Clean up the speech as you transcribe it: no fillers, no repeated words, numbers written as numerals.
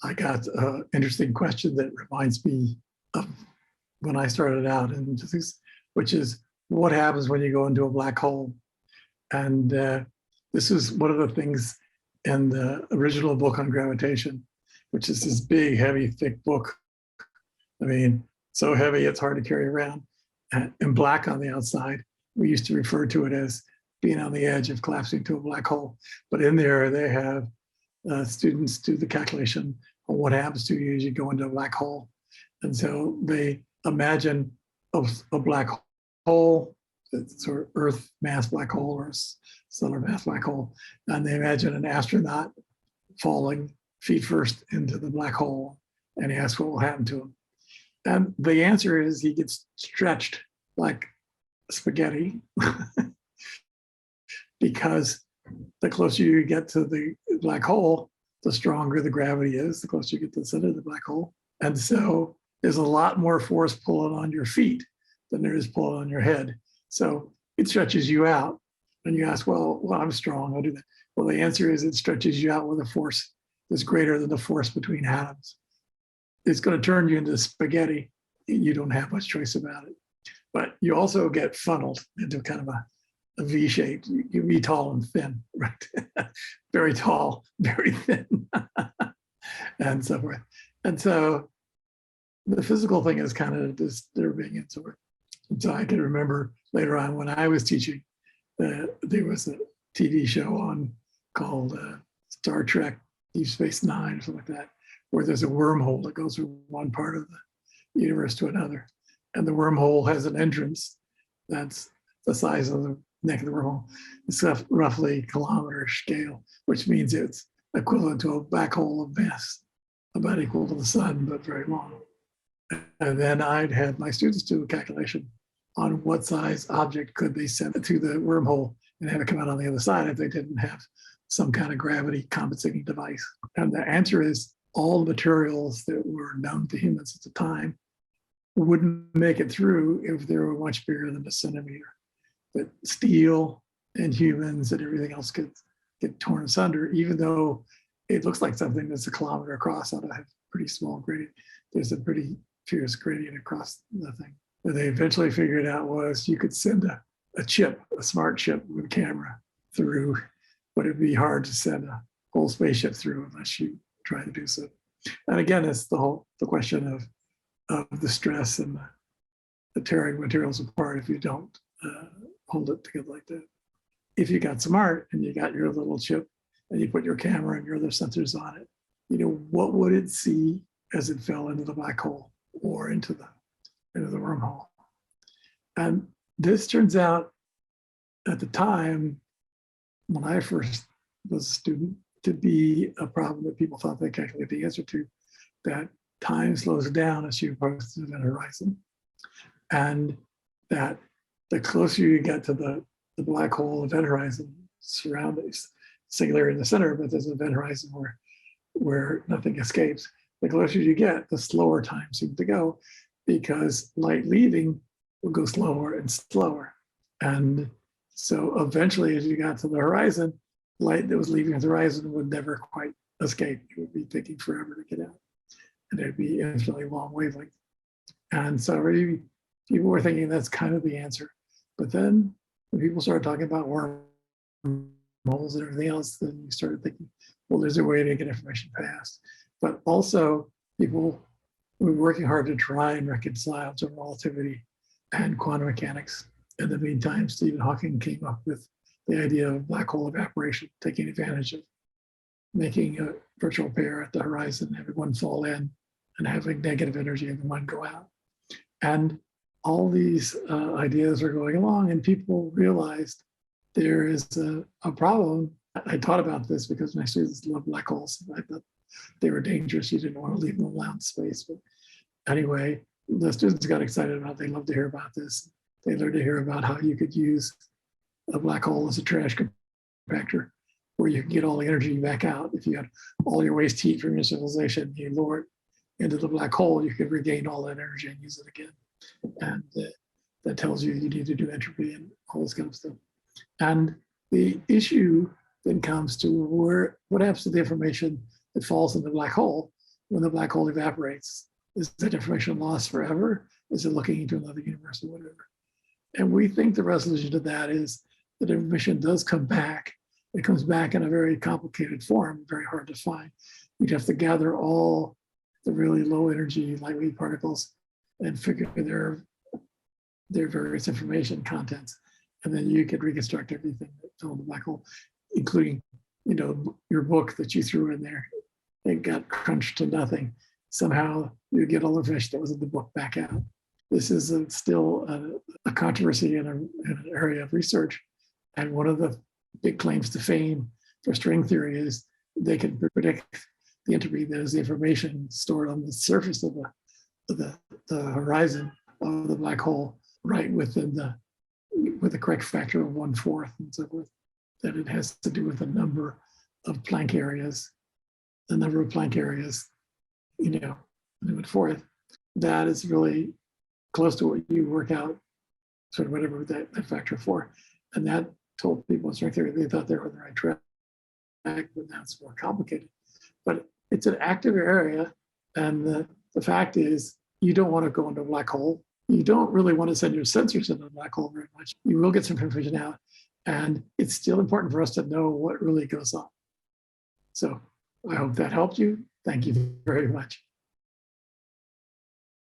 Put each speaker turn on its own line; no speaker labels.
I got an interesting question that reminds me of when I started out in physics, which is what happens when you go into a black hole? And this is one of the things in the original book on gravitation, which is this big, heavy, thick book. I mean, so heavy it's hard to carry around, and black on the outside. We used to refer to it as being on the edge of collapsing to a black hole. But in there, they have students do the calculation of what happens to you as you go into a black hole. And so they imagine a black hole, sort of Earth mass black hole or stellar mass black hole, and they imagine an astronaut falling feet first into the black hole, and he asks what will happen to him. And the answer is he gets stretched like spaghetti because the closer you get to the black hole, the stronger the gravity is, the closer you get to the center of the black hole. And so there's a lot more force pulling on your feet than there is pulling on your head. So it stretches you out. And you ask, well, I'm strong, I'll do that. Well, the answer is it stretches you out with a force that's greater than the force between atoms. It's going to turn you into spaghetti. You don't have much choice about it. But you also get funneled into kind of a V shape. You be tall and thin, right? Very tall, very thin, and so forth. And so the physical thing is kind of disturbing and so forth. And so I can remember later on when I was teaching, there was a TV show on called Star Trek Deep Space Nine or something like that, where there's a wormhole that goes from one part of the universe to another. And the wormhole has an entrance that's the size of the neck of the wormhole. It's roughly kilometer scale, which means it's equivalent to a black hole of mass, about equal to the sun, but very long. And then I'd have my students do a calculation on what size object could they send it to the wormhole and have it come out on the other side if they didn't have some kind of gravity compensating device. And the answer is all the materials that were known to humans at the time wouldn't make it through if they were much bigger than a centimeter. But steel and humans and everything else could get torn asunder, even though it looks like something that's a kilometer across on a pretty small gradient. There's a pretty fierce gradient across the thing. What they eventually figured out was you could send a chip, a smart chip with a camera through, but it'd be hard to send a whole spaceship through unless you try to do so. And again, it's the question of the stress and the tearing materials apart if you don't hold it together like that. If you got smart and you got your little chip and you put your camera and your other sensors on it, what would it see as it fell into the black hole or into the wormhole? And this turns out at the time, when I first was a student, to be a problem that people thought they calculated the answer to, that time slows down as you approach the event horizon. And that the closer you get to the black hole event horizon surroundings, singularity in the center, but there's an event horizon where nothing escapes. The closer you get, the slower time seems to go, because light leaving will go slower and slower. And so eventually, as you got to the horizon, light that was leaving the horizon would never quite escape. It would be taking forever to get out. And it'd be infinitely long wavelength. And so already people were thinking that's kind of the answer. But then when people started talking about wormholes and everything else, then you started thinking, well, there's a way to get information past. But also people were working hard to try and reconcile general relativity and quantum mechanics. In the meantime, Stephen Hawking came up with the idea of black hole evaporation, taking advantage of making a virtual pair at the horizon, having one fall in and having negative energy and one go out. And all these ideas are going along, and people realized there is a problem. I taught about this because my students love black holes. I thought they were dangerous. You didn't want to leave them alone in space. But anyway, the students got excited about it. They loved to hear about this. They learned to hear about how you could use a black hole as a trash compactor, where you can get all the energy back out. If you had all your waste heat from your civilization, you lower it into the black hole, you could regain all that energy and use it again. And that tells you you need to do entropy and all this kind of stuff. And the issue then comes to what happens to the information that falls in the black hole when the black hole evaporates? Is that information lost forever? Is it looking into another universe or whatever? And we think the resolution to that is that information does come back. It comes back in a very complicated form, very hard to find. You'd have to gather all the really low energy lightweight particles and figure their various information contents. And then you could reconstruct everything that filled the black hole, including, your book that you threw in there. It got crunched to nothing. Somehow you get all the fish that was in the book back out. This is still a controversy in an area of research. And one of the big claims to fame for string theory is they can predict the entropy that is the information stored on the surface of the horizon of the black hole, right within with a correct factor of 1/4 and so forth. That it has to do with the number of Planck areas, and 1/4. That is really close to what you work out, sort of whatever that factor for. And that told people in string theory they thought they were on the right track, but now it's more complicated. But it's an active area, and the fact is you don't want to go into a black hole. You don't really want to send your sensors into a black hole very much. You will get some information out, and it's still important for us to know what really goes on. So I hope that helped you. Thank you very much.